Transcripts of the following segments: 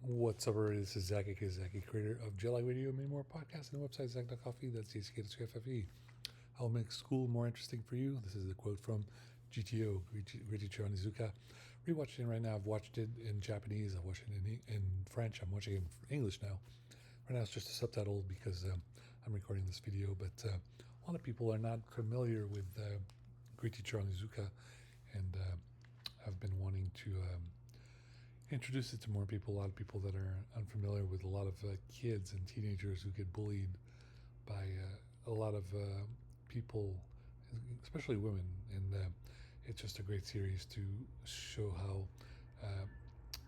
What's up, everybody? This is Zack, Zacky, creator of Jelly Radio and many more podcasts and the website Zack.coffee. That's ZCK2FFE. I'll make school more interesting for you. This is the quote from GTO, Great Teacher Onizuka. Rewatching it right now. I've watched it in Japanese, I've watched it in French, I'm watching it in English now. Right now it's just a subtitle because I'm recording this video, but a lot of people are not familiar with Great Teacher Onizuka, and I've been wanting to introduce it to more people. A lot of people that are unfamiliar with a lot of kids and teenagers who get bullied by a lot of people, especially women. And it's just a great series to show how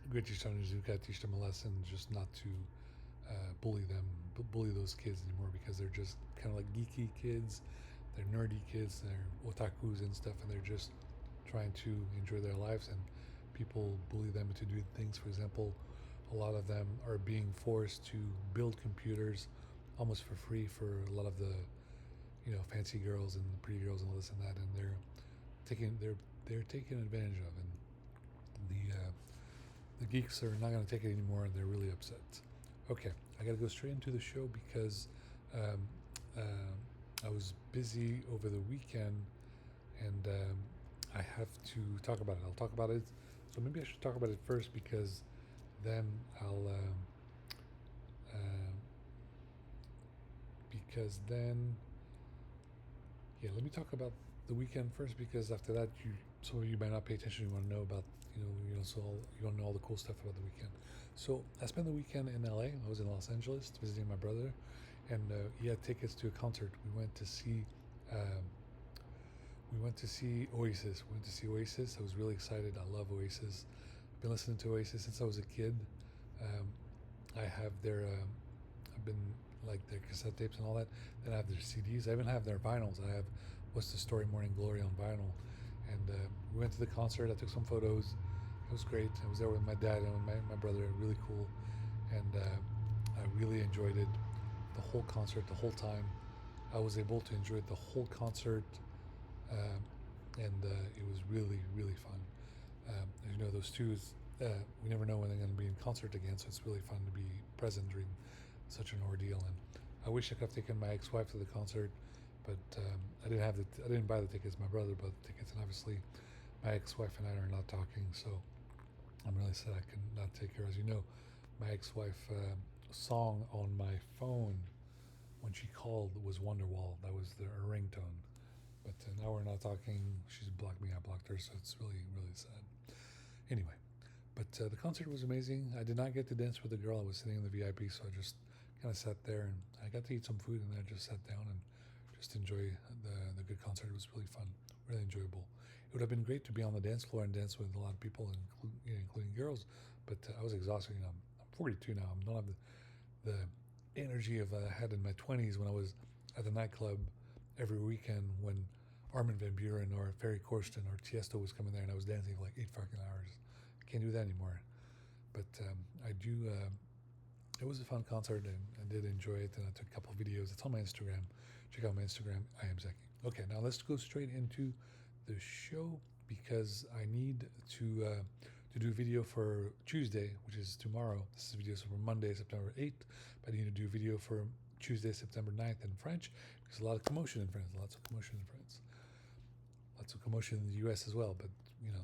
Great Teacher Onizuka teach them a lesson, just not to bully those kids anymore, because they're just kind of like geeky kids. They're nerdy kids. They're otakus and stuff, and they're just trying to enjoy their lives, and people bully them into doing things. For example, a lot of them are being forced to build computers almost for free for a lot of the fancy girls and pretty girls and all this and that, and they're taken advantage of, and the geeks are not going to take it anymore, and they're really upset. Okay, I got to go straight into the show because um, I was busy over the weekend, and I have to talk about it. I'll talk about it. So maybe I should talk about it first, because then I'll because then yeah, let me talk about the weekend first, because after that, some of you might not pay attention. You want to know about so you want to know all the cool stuff about the weekend. So I spent the weekend in LA. I was in Los Angeles visiting my brother, and he had tickets to a concert. Um, we went to see Oasis. I was really excited. I love Oasis. I've been listening to Oasis since I was a kid. Um, I have I've been like their cassette tapes and all that. Then I have their CDs. I even have their vinyls. I have What's the Story, Morning Glory on vinyl. And we went to the concert. I took some photos. It was great. I was there with my dad and my brother. Really cool. And I really enjoyed it. The whole concert, the whole time. I was able to enjoy the whole concert. Um, and it was really, really fun. As you know, those two we never know when they're going to be in concert again, so it's really fun to be present during such an ordeal. And I wish I could have taken my ex-wife to the concert, but I didn't buy the tickets. My brother bought the tickets, and obviously my ex-wife and I are not talking, so I'm really sad I could not take her. As you know, my ex-wife song on my phone when she called was Wonderwall. That was her ringtone. But now we're not talking. She's blocked me. I blocked her, so it's really, really sad. Anyway, but the concert was amazing. I did not get to dance with the girl. I was sitting in the VIP, so I just kind of sat there, and I got to eat some food, and I just sat down and just enjoy the good concert. It was really fun, really enjoyable. It would have been great to be on the dance floor and dance with a lot of people, including girls, but I was exhausted. I'm 42 now. I don't have the energy of I had in my 20s when I was at the nightclub every weekend when Armin van Buren or Ferry Corsten or Tiesto was coming there, and I was dancing for like 8 fucking hours. I can't do that anymore. But I do. It was a fun concert, and I did enjoy it. And I took a couple of videos. It's on my Instagram. Check out my Instagram. I am Zacky. Okay, now let's go straight into the show, because I need to do a video for Tuesday, which is tomorrow. This is videos for Monday, September 8th. But I need to do a video for Tuesday, September 9th in French, because a lot of commotion in France. Lots of commotion in France. Lots of commotion in the U.S. as well, but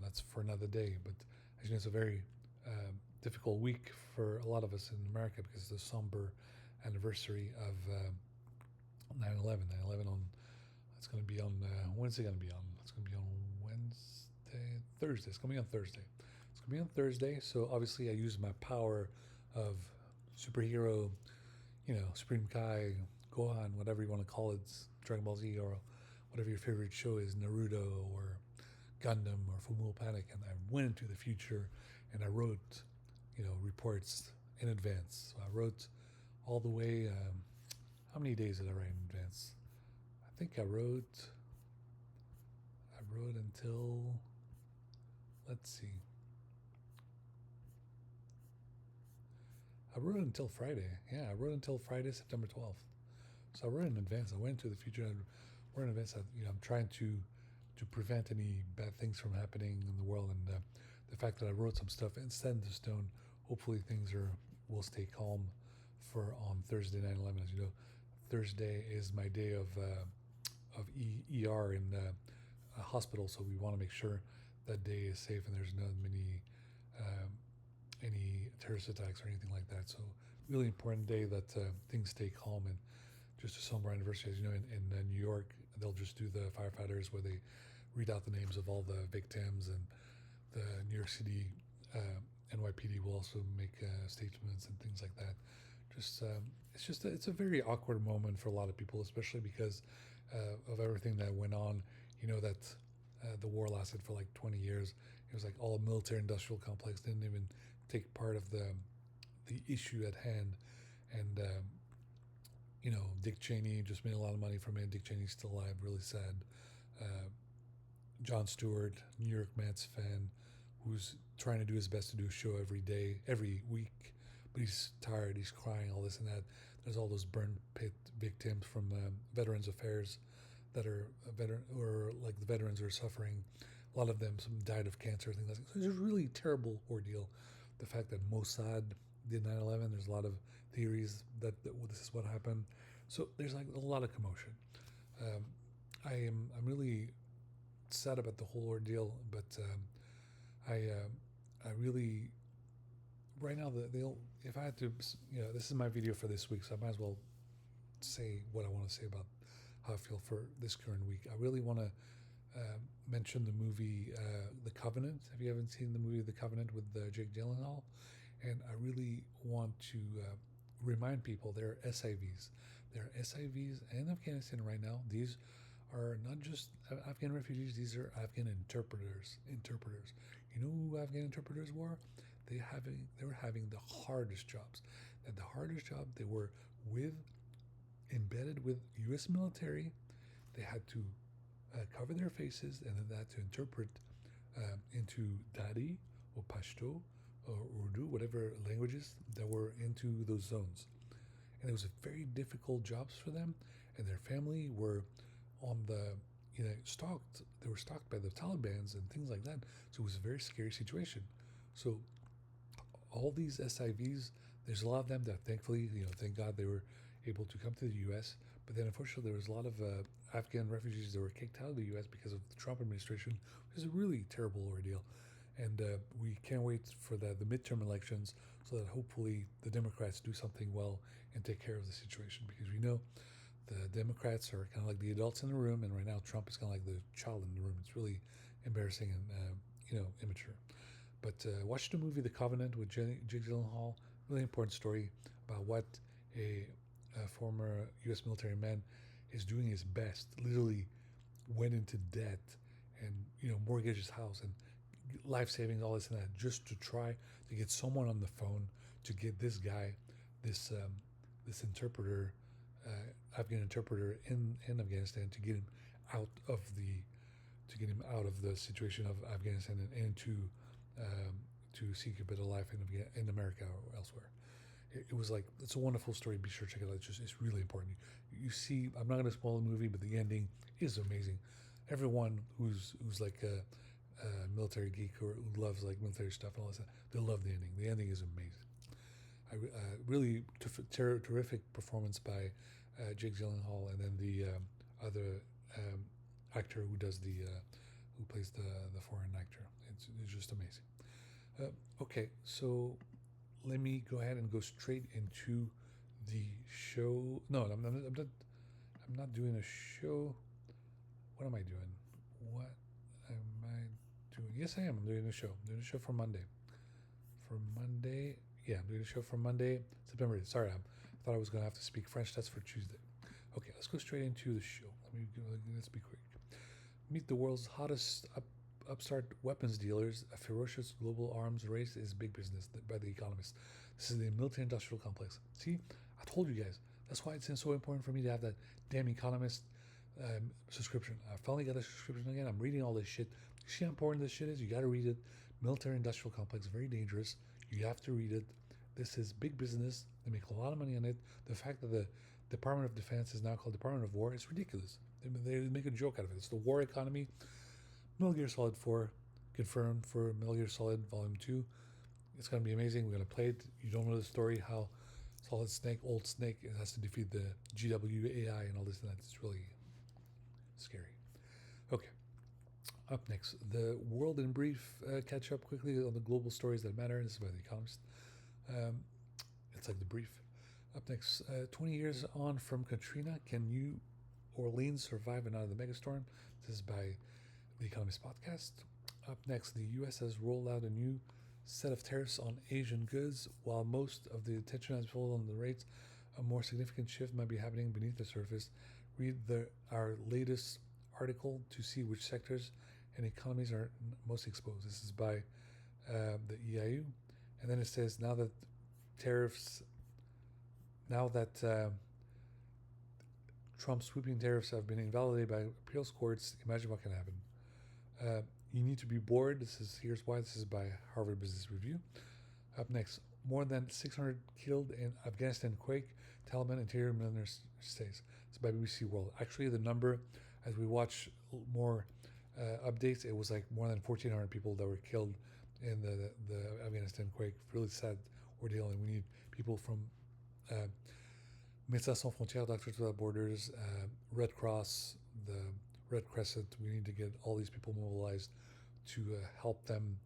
that's for another day. But as you know, it's a very difficult week for a lot of us in America, because it's the somber anniversary of 9/11. 9/11 on. It's going to be on. When's it going to be on? It's going to be on Thursday. It's going to be on Thursday. It's going to be on Thursday. So obviously, I use my power of superhero, Supreme Kai, Gohan, whatever you want to call it, Dragon Ball Z, or whatever your favorite show is, Naruto or Gundam or Fullmetal Panic, and I went into the future and I wrote, reports in advance. So I wrote all the way. How many days did I write in advance? I think I wrote until, let's see. I wrote until Friday. Yeah, I wrote until Friday, September 12th. So I wrote in advance. I went into the future. I wrote in advance. I'm trying to prevent any bad things from happening in the world. And the fact that I wrote some stuff and set in stone, hopefully things will stay calm for on Thursday, 9/11. As you know, Thursday is my day of ER in a hospital, so we want to make sure that day is safe and there's not um, any terrorist attacks or anything like that. So really important day that things stay calm. And just a somber anniversary, as you know, in New York, they'll just do the firefighters where they read out the names of all the victims, and the New York City uh, NYPD will also make statements and things like that. Just it's a very awkward moment for a lot of people, especially because of everything that went on. You know that the war lasted for like 20 years. It was like all military-industrial complex didn't even take part of the issue at hand, and Dick Cheney just made a lot of money from it. Dick Cheney's still alive, really sad. Uh, John Stewart, New York Mets fan, who's trying to do his best to do a show every day, every week, but he's tired, he's crying, all this and that. There's all those burn pit victims from Veterans Affairs that are veteran, or like the veterans are suffering. A lot of them, some died of cancer, things like that. So it's a really terrible ordeal. The fact that Mossad did 9/11, there's a lot of theories that this is what happened. So there's like a lot of commotion. Um, I'm really sad about the whole ordeal, but I really right now they'll if I had to, this is my video for this week, so I might as well say what I want to say about how I feel for this current week. I really want to mention the movie The Covenant. If you haven't seen the movie The Covenant with Jake Gyllenhaal, and I really want to remind people there are SIVs. There are SIVs in Afghanistan right now. These are not just Afghan refugees; these are Afghan interpreters. Interpreters. You know who Afghan interpreters were? They were having the hardest jobs. And the hardest job, they were embedded with U.S. military. They had to cover their faces, and then they had to interpret into Dari or Pashto or Urdu, whatever languages that were into those zones. And it was a very difficult jobs for them, and their family were on the stalked. They were stalked by the Taliban's and things like that. So it was a very scary situation. So all these SIVs, there's a lot of them that thankfully, thank God they were able to come to the U.S. But then unfortunately, there was a lot of Afghan refugees that were kicked out of the U.S. because of the Trump administration, which is a really terrible ordeal. And we can't wait for the midterm elections so that hopefully the Democrats do something well and take care of the situation, because we know the Democrats are kind of like the adults in the room, and right now Trump is kind of like the child in the room. It's really embarrassing and immature. But watch the movie The Covenant with Jake Gyllenhaal. Really important story about what a former U.S. military man is doing his best. Literally went into debt and mortgaged his house and life savings, all this and that, just to try to get someone on the phone to get this guy, this interpreter, Afghan interpreter in Afghanistan, to get him out of the situation of Afghanistan and into to seek a better life in America or elsewhere. It was like, it's a wonderful story. Be sure to check it out. It's really important. You see, I'm not going to spoil the movie, but the ending is amazing. Everyone who's like a military geek or who loves like military stuff and all that, they love the ending. The ending is amazing. Really terrific performance by Jake Gyllenhaal, and then the other actor who does who plays the foreign actor. It's just amazing. Okay, so let me go ahead and go straight into the show. No, I'm not doing a show. What am I doing? What am I doing? Yes, I am. I'm doing a show. I'm doing a show for Monday. Yeah, I'm doing a show for Monday, September 8th. Sorry, I thought I was going to have to speak French. That's for Tuesday. Okay, let's go straight into the show. Let's be quick. Meet the world's hottest upstart weapons dealers. A ferocious global arms race is big business by The Economist. This is the military-industrial complex. See, I told you guys. That's why it's so important for me to have that damn Economist subscription. I finally got a subscription again. I'm reading all this shit. You see how important this shit is? You got to read it. Military-industrial complex, very dangerous. You have to read it. This is big business. They make a lot of money on it. The fact that the Department of Defense is now called Department of War is ridiculous. They make a joke out of it. It's the war economy. Metal Gear Solid 4 confirmed for Metal Gear Solid Volume 2. It's going to be amazing. We're going to play it. You don't know the story, how Solid Snake, Old Snake, it has to defeat the GWAI and all this and that. It's really scary. Okay. Up next, the world in brief. Catch up quickly on the global stories that matter. This is by The Economist. Um, it's like the brief. Up next, 20 years on from Katrina, can New Orleans survive another megastorm? This is by The Economist podcast. Up next, the U.S. has rolled out a new set of tariffs on Asian goods. While most of the attention has fallen on the rates, a more significant shift might be happening beneath the surface. Read our latest article to see which sectors and economies are most exposed. This is by the EIU. And then it says, now that Trump's sweeping tariffs have been invalidated by appeals courts, imagine what can happen. You need to be bored. Here's why. This is by Harvard Business Review. Up next, more than 600 killed in Afghanistan quake. Taliban interior minister says. It's by BBC World. Actually, the number, as we watch more updates, it was like more than 1,400 people that were killed in the Afghanistan quake. Really sad ordeal, and we need people from Médecins Sans Frontières, Doctors Without Borders, Red Cross, the Red Crescent. We need to get all these people mobilized to help them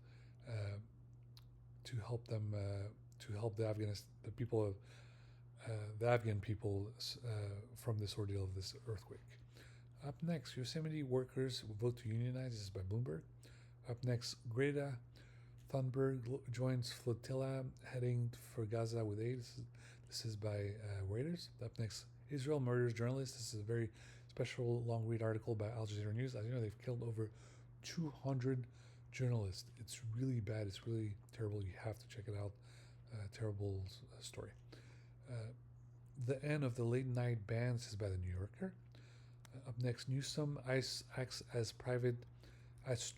the Afghan people from this ordeal of this earthquake. Up next, Yosemite workers vote to unionize. This is by Bloomberg. Up next, Greta Thunberg joins flotilla heading for Gaza with aid. This is by Reuters. Up next, Israel murders journalists. This is a very special long read article by Al Jazeera News. As you know, they've killed over 200 journalists. It's really bad. It's really terrible. You have to check it out. Terrible story. The end of the late night bans is by the New Yorker. Up next, Newsom acts as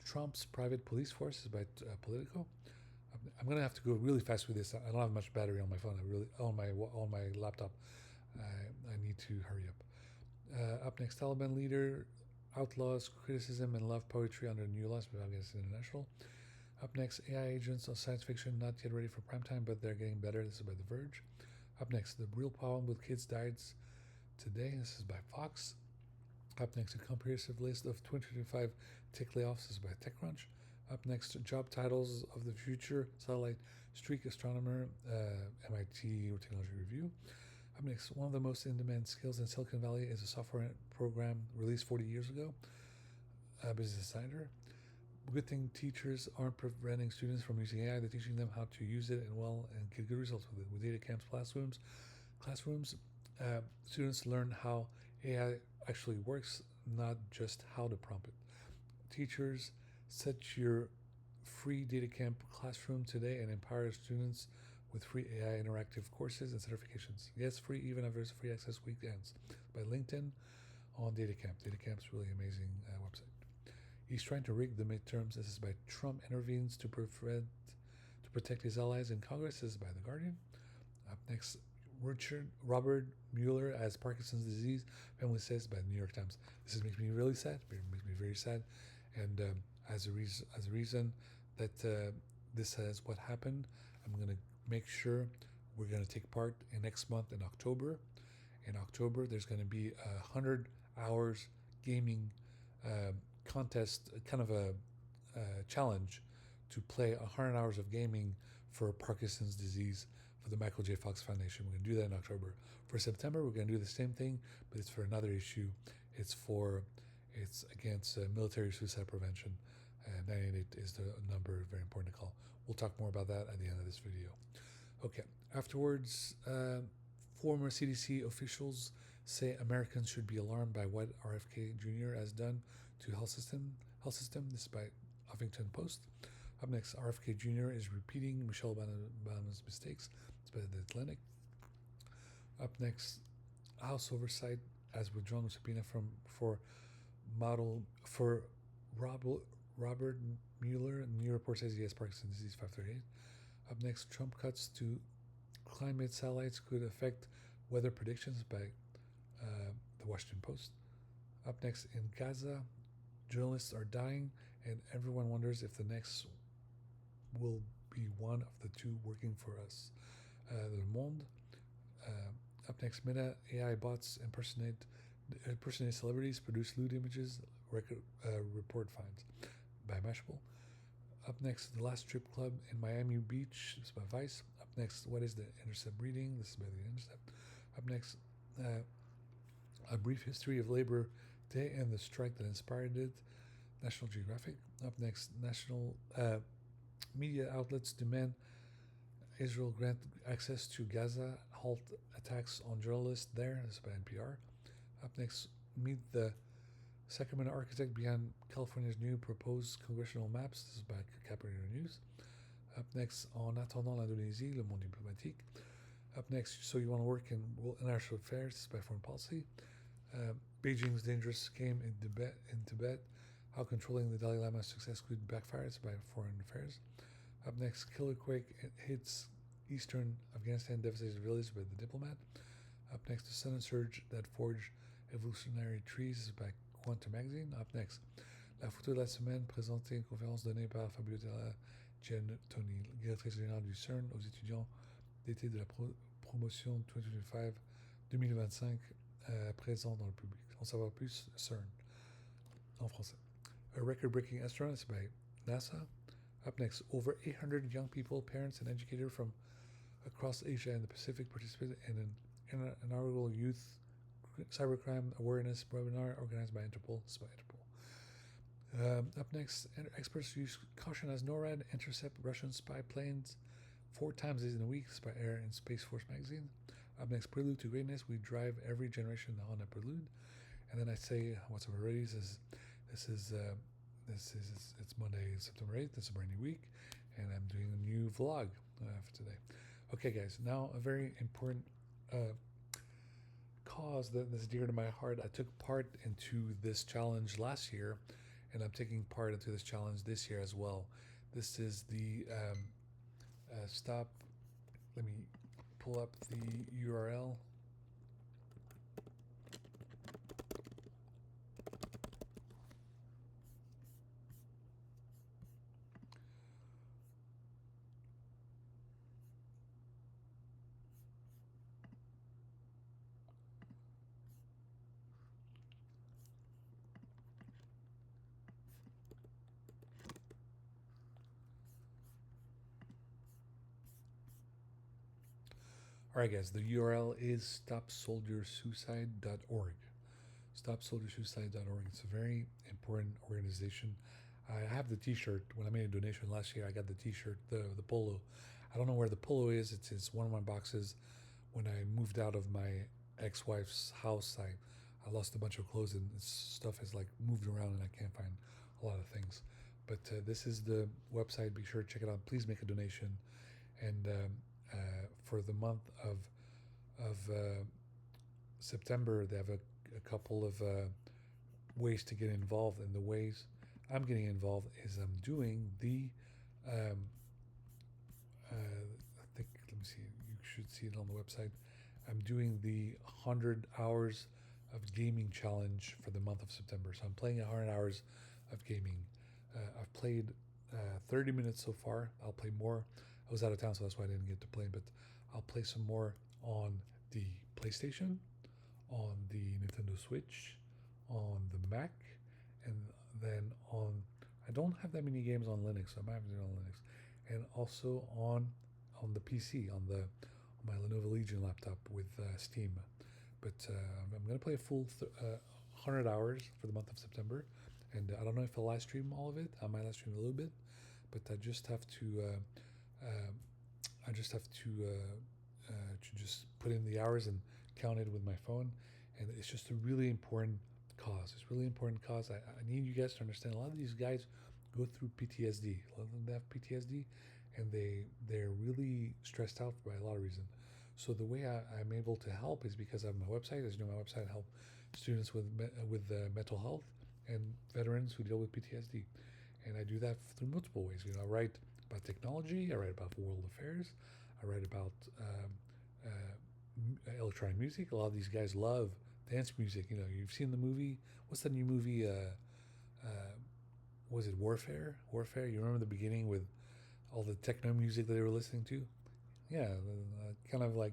Trump's private police force is by Politico. I'm gonna have to go really fast with this. I don't have much battery on my phone. On my laptop. I need to hurry up. Up next, Taliban leader outlaws criticism and love poetry under new laws by Afghanistan International. Up next, AI agents of science fiction not yet ready for prime time, but they're getting better. This is by The Verge. Up next, the real problem with kids died today. This is by Fox. Up next, a comprehensive list of 2025 tech layoffs. This is by TechCrunch. Up next, job titles of the future. Satellite streak astronomer, MIT Technology Review. Up next, one of the most in-demand skills in Silicon Valley is a software program released 40 years ago. Business Insider. Good thing teachers aren't preventing students from using AI. They're teaching them how to use it and get good results with it. With data camps classrooms, students learn how AI actually works, not just how to prompt it. Teachers, set your free data camp classroom today and empower students with free AI interactive courses and certifications. Yes, free even if there's free access weekends. By LinkedIn on DataCamp. DataCamp's really amazing website. He's trying to rig the midterms. This is by Trump intervenes to protect his allies in Congress. This is by The Guardian. Up next, Robert Mueller as Parkinson's disease. Family says by the New York Times. This makes me really sad. It makes me very sad. And as a reason that this is what happened, I'm going to make sure we're going to take part in next month in October. In October, there's going to be 100 hours gaming contest, kind of a challenge to play 100 hours of gaming for Parkinson's disease for the Michael J. Fox Foundation. We're going to do that in October. For September, we're going to do the same thing, but it's for another issue. It's against military suicide prevention. 988 is the number, very important to call. We'll talk more about that at the end of this video. Okay, afterwards, former CDC officials say Americans should be alarmed by what RFK Jr. has done to health system. This is by Huffington Post. Up next, RFK Jr. is repeating Michelle Obama's mistakes. It's by The Atlantic. Up next, House oversight has withdrawn a subpoena for Robert Mueller. New report says he has Parkinson's disease 538. Up next, Trump cuts to climate satellites could affect weather predictions by the Washington Post. Up next, in Gaza, journalists are dying, and everyone wonders if the next will be one of the two working for us. Le Monde. Up next, Meta AI bots impersonate celebrities, produce lewd images, report fines by Mashable. Up next, The Last Strip Club in Miami Beach. This is by Vice. Up next, What is the Intercept Reading? This is by The Intercept. Up next, A Brief History of Labor Day and the Strike That Inspired It. National Geographic. Up next, national media outlets demand Israel grant access to Gaza, halt attacks on journalists there. This is by NPR. Up next, meet the Sacramento architect behind California's new proposed congressional maps. This is by Capital News. Up next, En attendant l'Indonésie, Le Monde Diplomatique. Up next, So You Want to Work in International Affairs. This is by Foreign Policy. Beijing's dangerous game in Tibet. How controlling the Dalai Lama's success could backfire. This is by Foreign Affairs. Up next, Killer Quake hits eastern Afghanistan, devastates villages by The Diplomat. Up next, The Sudden Surge That Forged Evolutionary Trees. This is by Quantum Magazine. Up next, La photo de la semaine, présentée une conférence donnée par Fabiola Giannotoni, directrice générale du CERN, aux étudiants d'été de la promotion 2025 présent dans le public. On savoir plus, CERN, en français. A record-breaking astronaut, c'est by NASA. Up next, over 800 young people, parents, and educators from across Asia and the Pacific participated in an inaugural youth cybercrime awareness webinar organized by Interpol. Up next, experts use caution as NORAD intercept Russian spy planes 4 times in a week by Air and Space Force magazine. Up next, Prelude to Greatness. We drive every generation on a prelude. And then I say what's already. It's Monday, September 8th. It's a brand new week, and I'm doing a new vlog for today. Okay, guys. Now a very important cause that is dear to my heart. I took part into this challenge last year, and I'm taking part into this challenge this year as well. This is the stop. Let me pull up the URL. Alright guys, the URL is stopsoldiersuicide.org. Stopsoldiersuicide.org. It's a very important organization. I have the t-shirt. When I made a donation last year, I got the t-shirt, the polo. I don't know where the polo is. It's one of my boxes. When I moved out of my ex-wife's house, I lost a bunch of clothes and stuff has like moved around and I can't find a lot of things. But this is the website. Be sure to check it out. Please make a donation. And for the month of September, they have a couple of ways to get involved. And the ways I'm getting involved is I'm doing the I think, let me see, you should see it on the website. I'm doing the 100 hours of gaming challenge for the month of September. So I'm playing 100 hours of gaming. I've played 30 minutes so far. I'll play more. I was out of town, so that's why I didn't get to play, but I'll play some more on the PlayStation, on the Nintendo Switch, on the Mac, and then I don't have that many games on Linux, so I might have to do it on Linux, and also on the PC, on my Lenovo Legion laptop with Steam. But I'm going to play a full 100 hours for the month of September, and I don't know if I'll live stream all of it. I might live stream a little bit, but I just have to just put in the hours and count it with my phone. And it's just a really important cause. It's a really important cause. I need you guys to understand. A lot of these guys go through PTSD. A lot of them have PTSD, and they're really stressed out by a lot of reasons. So the way I'm able to help is because I have my website. As you know, my website helps students with mental health and veterans who deal with PTSD. And I do that through multiple ways. I write about technology. I write about world affairs. I write about electronic music. A lot of these guys love dance music. You've seen the movie. What's the new movie? Was it Warfare? You remember the beginning with all the techno music that they were listening to. Yeah, kind of like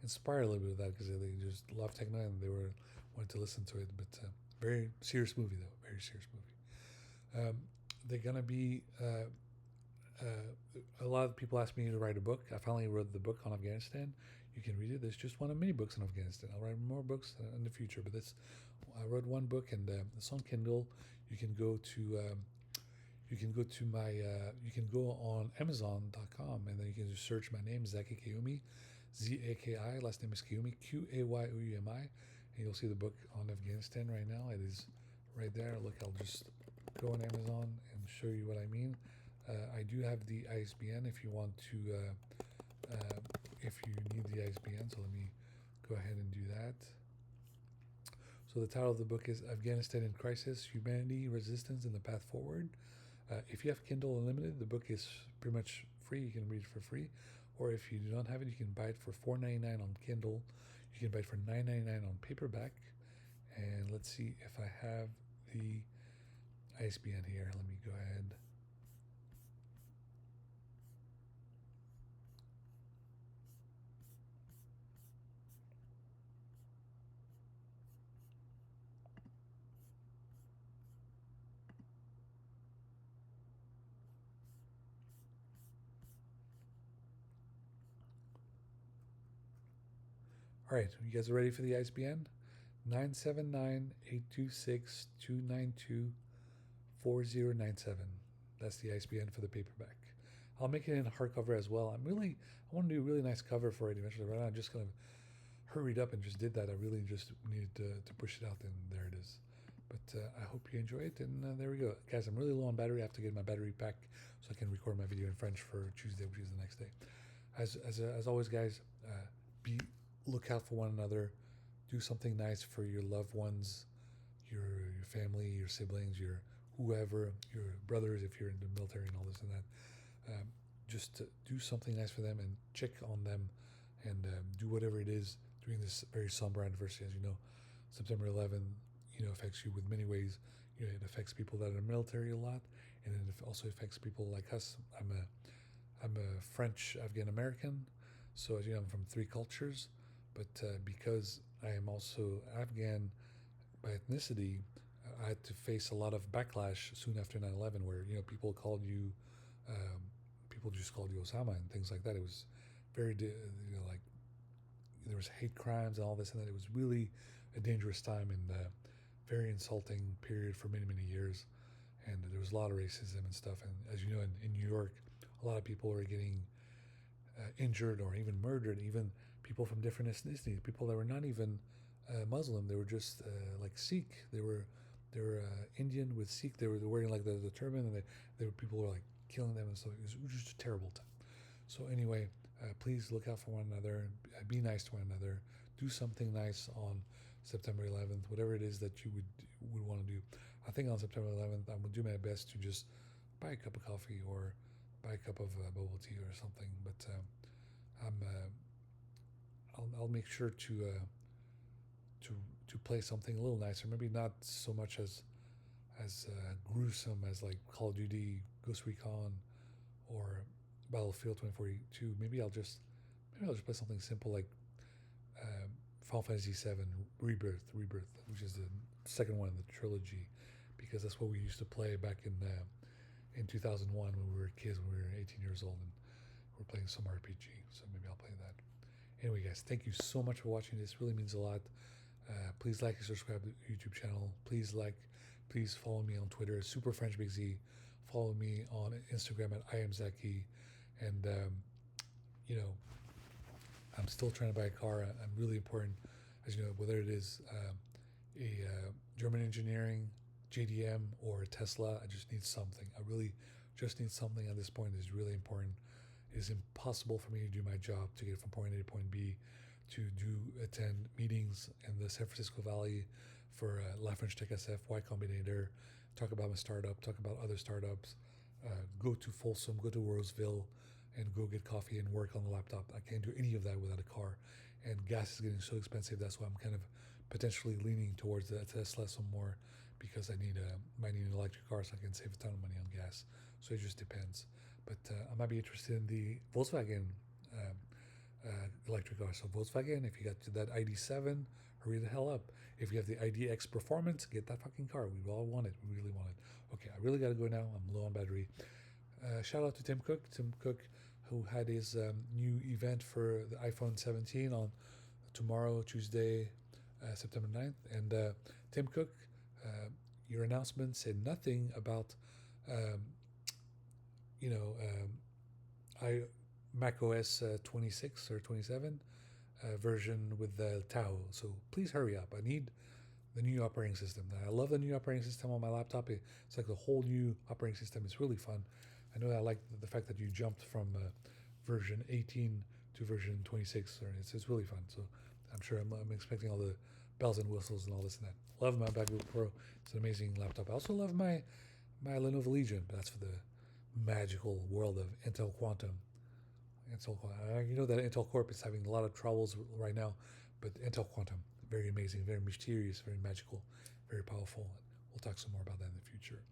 inspired a little bit of that because they just love techno and they were wanted to listen to it. But very serious movie though, very serious movie. They're gonna be. A lot of people ask me to write a book. I finally wrote the book on Afghanistan. You can read it. There's just one of many books on Afghanistan. I'll write more books in the future, but this I wrote one book and it's on Kindle. You can go to my you can go on Amazon.com and then you can just search my name Zaki Kiyumi, Zaki. Last name is Kiyumi, Qayumi, and you'll see the book on Afghanistan right now. It is right there. Look, I'll just go on Amazon and show you what I mean. I do have the ISBN if you want to, if you need the ISBN. So let me go ahead and do that. So the title of the book is Afghanistan in Crisis: Humanity, Resistance, and the Path Forward. If you have Kindle Unlimited, the book is pretty much free. You can read it for free. Or if you do not have it, you can buy it for $4.99 on Kindle. You can buy it for $9.99 on paperback. And let's see if I have the ISBN here. Let me go ahead. All right, you guys are ready for the ISBN? 979-826-292-4097. That's the ISBN for the paperback. I'll make it in hardcover as well. I want to do a really nice cover for it eventually. Right now, I'm just kind of hurried up and just did that. I really just needed to push it out, and there it is. But I hope you enjoy it, and there we go. Guys, I'm really low on battery. I have to get my battery pack so I can record my video in French for Tuesday, which is the next day. As always, guys, look out for one another. Do something nice for your loved ones, your family, your siblings, your whoever, your brothers if you're in the military and all this and that. Just do something nice for them and check on them and do whatever it is during this very somber anniversary. As you know, September 11th, affects you with many ways. It affects people that are in the military a lot, and it also affects people like us. I'm a French Afghan American, so as you know, I'm from three cultures. But because I am also Afghan by ethnicity, I had to face a lot of backlash soon after 9/11, where people people just called you Osama and things like that. It was very like there was hate crimes and all this and that. It was really a dangerous time and very insulting period for many years, and there was a lot of racism and stuff. And as you know, in New York, a lot of people were getting injured or even murdered, even people from different ethnicities, people that were not even Muslim. They were just like Sikh. They were Indian with Sikh. They were wearing like the turban, and they were people were like killing them and stuff. It was just a terrible time. So anyway, please look out for one another. Be nice to one another. Do something nice on September 11th, whatever it is that you would want to do. I think on September 11th, I'm gonna do my best to just buy a cup of coffee or buy a cup of bubble tea or something. But I'll make sure to play something a little nicer. Maybe not so much as gruesome as like Call of Duty, Ghost Recon, or Battlefield 2042. Maybe I'll just play something simple like Final Fantasy VII Rebirth, which is the second one in the trilogy, because that's what we used to play back in 2001 when we were kids, when we were 18 years old, and we're playing some RPG. So maybe I'll play that. Anyway, guys, thank you so much for watching. This really means a lot. Please like and subscribe to the YouTube channel. Please follow me on Twitter, Super French Big Z. Follow me on Instagram at I am Zaki. And I'm still trying to buy a car. I'm really important, as you know, whether it is a German engineering, JDM, or a Tesla. I just need something. I really just need something at this point. Is really important. It is impossible for me to do my job, to get from point A to point B, to attend meetings in the San Francisco Valley for La French Tech SF, Y Combinator, talk about my startup, talk about other startups, go to Folsom, go to Roseville, and go get coffee and work on the laptop. I can't do any of that without a car. And gas is getting so expensive. That's why I'm kind of potentially leaning towards the Tesla some more, because I might need an electric car so I can save a ton of money on gas. So it just depends. but I might be interested in the Volkswagen electric car. So Volkswagen, if you got that ID7, hurry the hell up. If you have the IDX Performance, get that fucking car. We all want it. We really want it. Okay, I really got to go now. I'm low on battery. Shout out to Tim Cook. Tim Cook, who had his new event for the iPhone 17 on tomorrow, Tuesday, September 9th. And Tim Cook, your announcement said nothing about, Mac OS 26 or 27 version with the Tau. So please hurry up. I need the new operating system. I love the new operating system on my laptop. It's like the whole new operating system. It's really fun. I know I like the fact that you jumped from version 18 to version 26. It's really fun. So I'm sure I'm expecting all the bells and whistles and all this and that. Love my MacBook Pro. It's an amazing laptop. I also love my Lenovo Legion. But that's for the magical world of Intel Quantum. You know that Intel Corp is having a lot of troubles right now, but Intel Quantum, very amazing, very mysterious, very magical, very powerful. We'll talk some more about that in the future.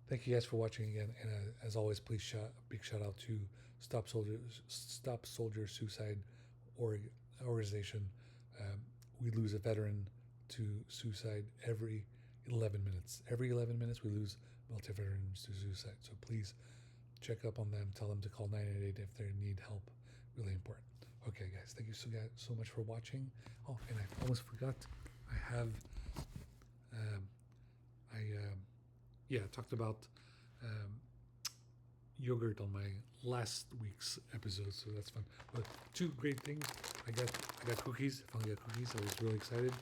Thank you guys for watching again, and as always, please big shout out to Stop Soldier Suicide Organization. We lose a veteran to suicide every 11 minutes. Every 11 minutes, we lose military veterans to suicide. So please check up on them. Tell them to call 988 if they need help. Really important. Okay, guys. Thank you so much for watching. Oh, and I almost forgot. I have, I talked about yogurt on my last week's episode, so that's fun. But two great things. I got cookies. I finally got cookies. I was really excited.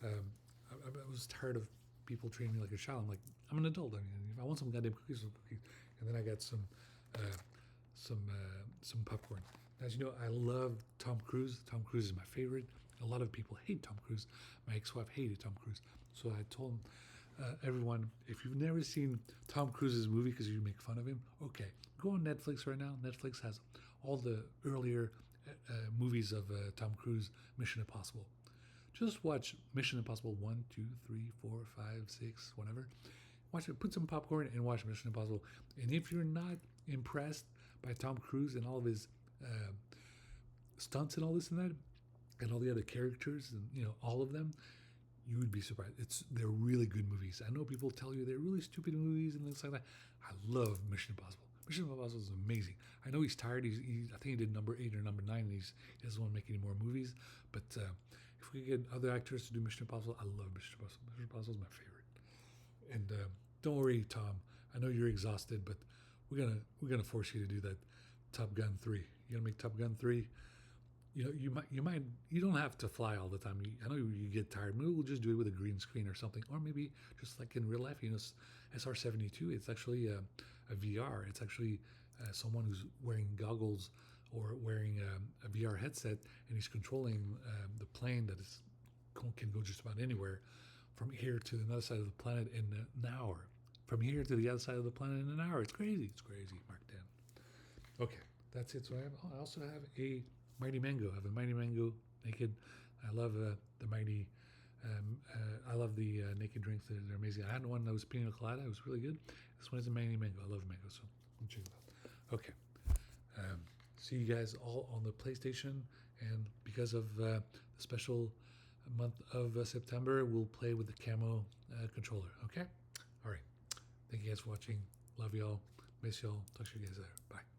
I was tired of people treating me like a child. I'm like, I'm an adult. I mean, if I want some goddamn cookies, and then I got some popcorn. As you know, I love Tom Cruise. Tom Cruise is my favorite. A lot of people hate Tom Cruise. My ex-wife hated Tom Cruise. So I told everyone, if you've never seen Tom Cruise's movie because you make fun of him, okay, go on Netflix right now. Netflix has all the earlier movies of Tom Cruise, Mission Impossible. Just watch Mission Impossible 1, 2, 3, 4, 5, 6, whatever. Watch it, put some popcorn and watch Mission Impossible. And if you're not impressed by Tom Cruise and all of his stunts and all this and that, and all the other characters and all of them, you would be surprised. They're really good movies. I know people tell you they're really stupid movies and things like that. I love Mission Impossible. Mission Impossible is amazing. I know he's tired. I think he did number 8 or number 9, and he doesn't want to make any more movies. But if we get other actors to do Mission Impossible, I love Mission Impossible. Mission Impossible is my favorite. And don't worry, Tom. I know you're exhausted, but we're gonna force you to do that Top Gun 3. You're gonna make Top Gun 3. You don't have to fly all the time. I know you get tired. Maybe we'll just do it with a green screen or something, or maybe just like in real life. SR-72. It's actually a VR. It's actually someone who's wearing goggles or wearing a VR headset, and he's controlling the plane that can go just about anywhere from here to the other side of the planet in an hour. From here to the other side of the planet in an hour. It's crazy. Mark 10. Okay, that's it. So I also have a Mighty Mango. I have a Mighty Mango naked. I love the Mighty. I love the naked drinks. They're amazing. I had one that was pina colada. It was really good. This one is a Mighty Mango. I love mango, so check it out. Okay. See you guys all on the PlayStation, and because of the special month of September, we'll play with the camo controller. Okay. All right. Thank you guys for watching. Love y'all. Miss y'all. Talk to you guys later. Bye.